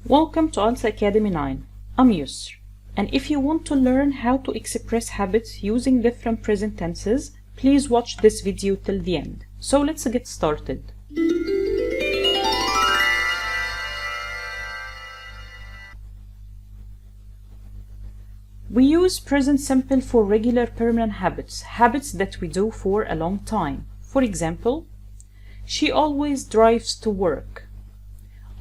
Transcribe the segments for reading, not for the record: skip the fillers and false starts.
Welcome to IELTS Academy 9. I'm Yusr, and if you want to learn how to express habits using different present tenses, please watch this video till the end. So let's get started. We use present simple for regular permanent habits that we do for a long time. For example, she always drives to work.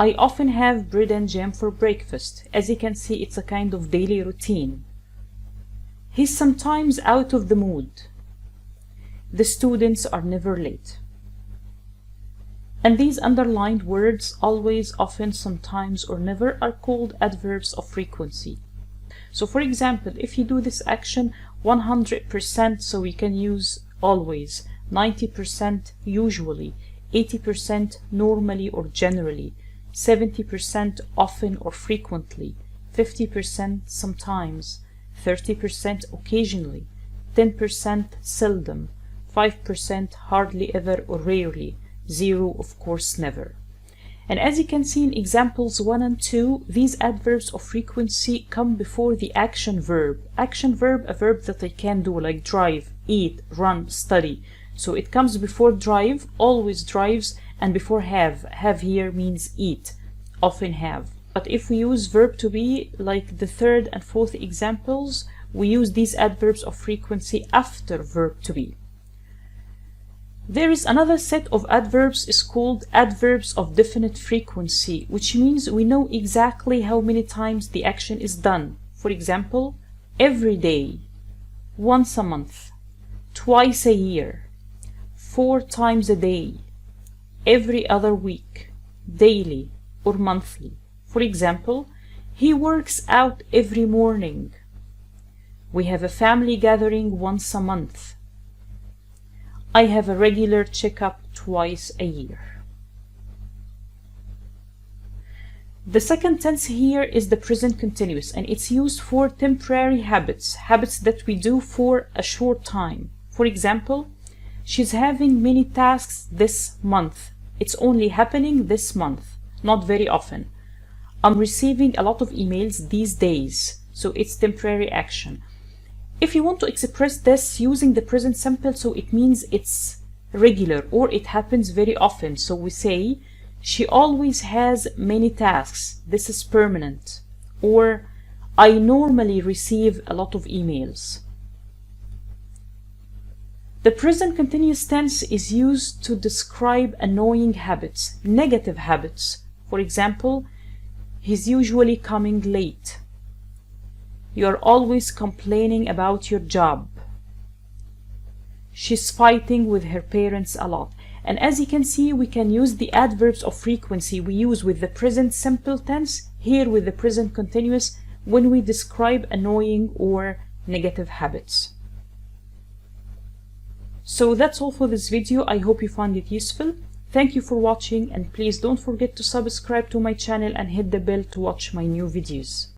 I often have bread and jam for breakfast. As you can see, it's a kind of daily routine. He's sometimes out of the mood. The students are never late. And these underlined words, always, often, sometimes, or never, are called adverbs of frequency. So for example, if you do this action 100%, so we can use always, 90% usually, 80% normally or generally, 70% often or frequently, 50% sometimes, 30% occasionally, 10% seldom, 5% hardly ever or rarely, 0 of course never. And as you can see in examples 1 and 2, these adverbs of frequency come before the action verb. Action verb, a verb that I can do, like drive, eat, run, study. So it comes before drive, always drives, and before have. Have here means eat, often have. But if we use verb to be, like the third and fourth examples, we use these adverbs of frequency after verb to be. There is another set of adverbs is called adverbs of definite frequency, which means we know exactly how many times the action is done. For example, every day, once a month, twice a year, 4 times a day, every other week, daily or monthly. For example, he works out every morning. We have a family gathering once a month. I have a regular checkup twice a year. The second tense here is the present continuous, and it's used for temporary habits that we do for a short time. For example, she's having many tasks this month. It's only happening this month, not very often. I'm receiving a lot of emails these days, so it's temporary action. If you want to express this using the present simple, so it means it's regular or it happens very often. So we say, she always has many tasks. This is permanent. Or, I normally receive a lot of emails. The present continuous tense is used to describe annoying habits, negative habits. For example, he's usually coming late. You're always complaining about your job. She's fighting with her parents a lot. And as you can see, we can use the adverbs of frequency we use with the present simple tense, here with the present continuous, when we describe annoying or negative habits. So that's all for this video. I hope you found it useful. Thank you for watching, and please don't forget to subscribe to my channel and hit the bell to watch my new videos.